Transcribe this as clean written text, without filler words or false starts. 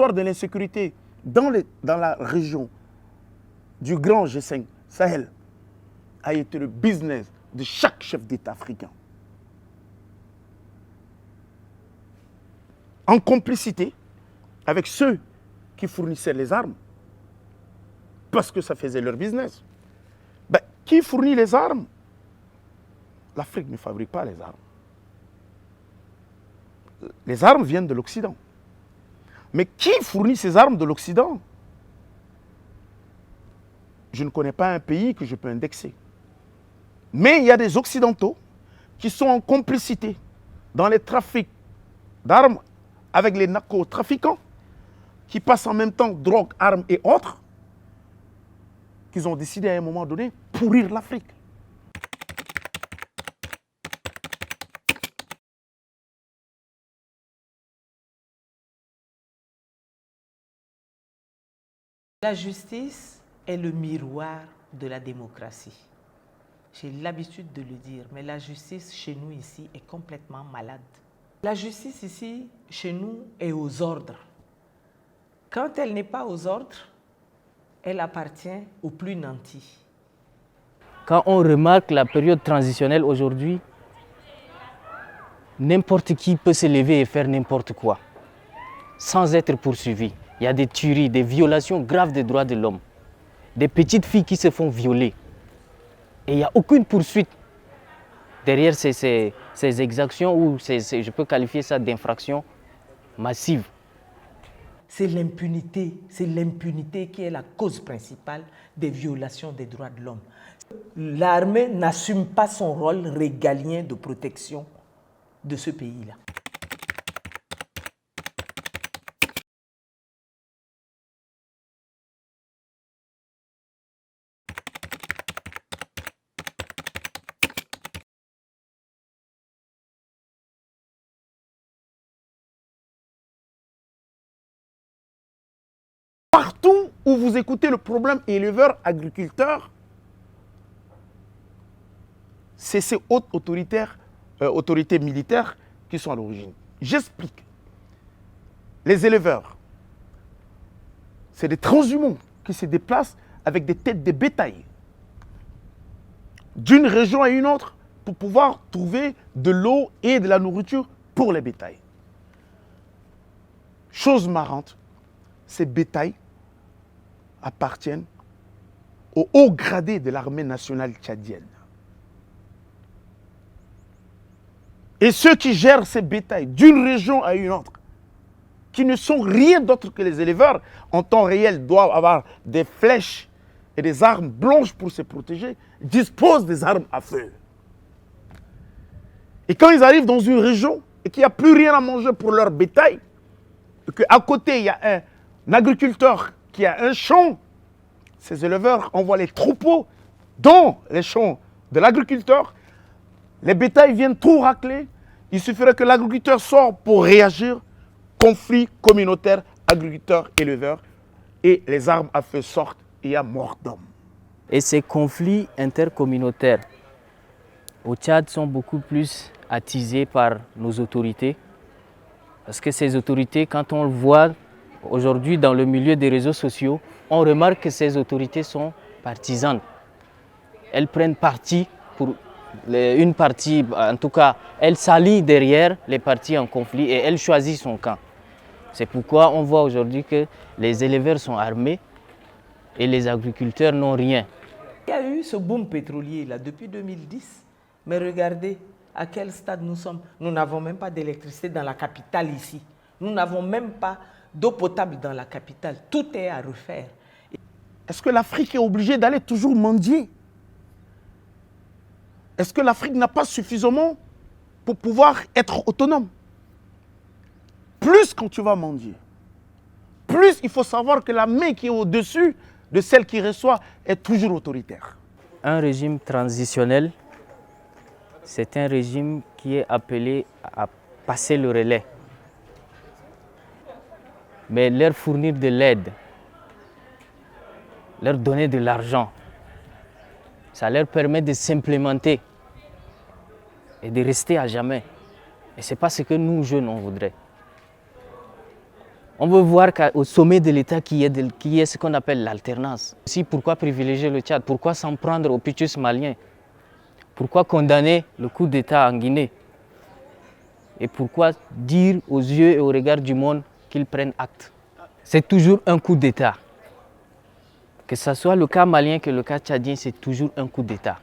l'histoire de l'insécurité dans la région du grand G5 Sahel a été le business de chaque chef d'État africain. En complicité avec ceux qui fournissaient les armes, parce que ça faisait leur business. Ben, qui fournit les armes? L'Afrique ne fabrique pas les armes. Les armes viennent de l'Occident. Mais qui fournit ces armes de l'Occident? Je ne connais pas un pays que je peux indexer. Mais il y a des Occidentaux qui sont en complicité dans les trafics d'armes avec les narcotrafiquants, qui passent en même temps drogue, armes et autres, qu'ils ont décidé à un moment donné pourrir l'Afrique. La justice est le miroir de la démocratie. J'ai l'habitude de le dire, mais la justice chez nous ici est complètement malade. La justice ici, chez nous, est aux ordres. Quand elle n'est pas aux ordres, elle appartient aux plus nantis. Quand on remarque la période transitionnelle aujourd'hui, n'importe qui peut se lever et faire n'importe quoi, sans être poursuivi. Il y a des tueries, des violations graves des droits de l'homme. Des petites filles qui se font violer. Et il n'y a aucune poursuite derrière ces exactions, ou je peux qualifier ça d'infraction massive. C'est l'impunité qui est la cause principale des violations des droits de l'homme. L'armée n'assume pas son rôle régalien de protection de ce pays-là. Partout où vous écoutez le problème éleveur-agriculteur, c'est ces hautes autorités militaires qui sont à l'origine. J'explique. Les éleveurs, c'est des transhumants qui se déplacent avec des têtes de bétail d'une région à une autre pour pouvoir trouver de l'eau et de la nourriture pour les bétails. Chose marrante, ces bétails appartiennent aux hauts gradés de l'armée nationale tchadienne. Et ceux qui gèrent ces bétails d'une région à une autre, qui ne sont rien d'autre que les éleveurs, en temps réel doivent avoir des flèches et des armes blanches pour se protéger, disposent des armes à feu. Et quand ils arrivent dans une région et qu'il n'y a plus rien à manger pour leur bétail, et qu'à côté il y a un agriculteur qui a un champ, ces éleveurs envoient les troupeaux dans les champs de l'agriculteur, les bétails viennent tout racler, il suffirait que l'agriculteur sorte pour réagir, conflit communautaire, agriculteur-éleveur, et les armes à feu sortent et il y a mort d'homme. Et ces conflits intercommunautaires au Tchad sont beaucoup plus attisés par nos autorités, parce que ces autorités, quand on le voit aujourd'hui dans le milieu des réseaux sociaux, on remarque que ces autorités sont partisanes. Elles prennent parti pour une partie, en tout cas, elles s'allient derrière les partis en conflit et elles choisissent son camp. C'est pourquoi on voit aujourd'hui que les éleveurs sont armés et les agriculteurs n'ont rien. Il y a eu ce boom pétrolier là depuis 2010, mais regardez à quel stade nous sommes. Nous n'avons même pas d'électricité dans la capitale ici. Nous n'avons même pas d'eau potable dans la capitale. Tout est à refaire. Est-ce que l'Afrique est obligée d'aller toujours mendier? Est-ce que l'Afrique n'a pas suffisamment pour pouvoir être autonome? Plus quand tu vas mendier, plus il faut savoir que la main qui est au-dessus de celle qui reçoit est toujours autoritaire. Un régime transitionnel, c'est un régime qui est appelé à passer le relais. Mais leur fournir de l'aide, leur donner de l'argent, ça leur permet de s'implémenter et de rester à jamais. Et ce n'est pas ce que nous, jeunes, on voudrait. On veut voir qu'au sommet de l'État qu'il y ait ce qu'on appelle l'alternance. Aussi, pourquoi privilégier le Tchad? Pourquoi s'en prendre au putschistes malien? Pourquoi condamner le coup d'État en Guinée? Et pourquoi dire aux yeux et au regard du monde qu'ils prennent acte? C'est toujours un coup d'État. Que ce soit le cas malien que le cas tchadien, c'est toujours un coup d'État.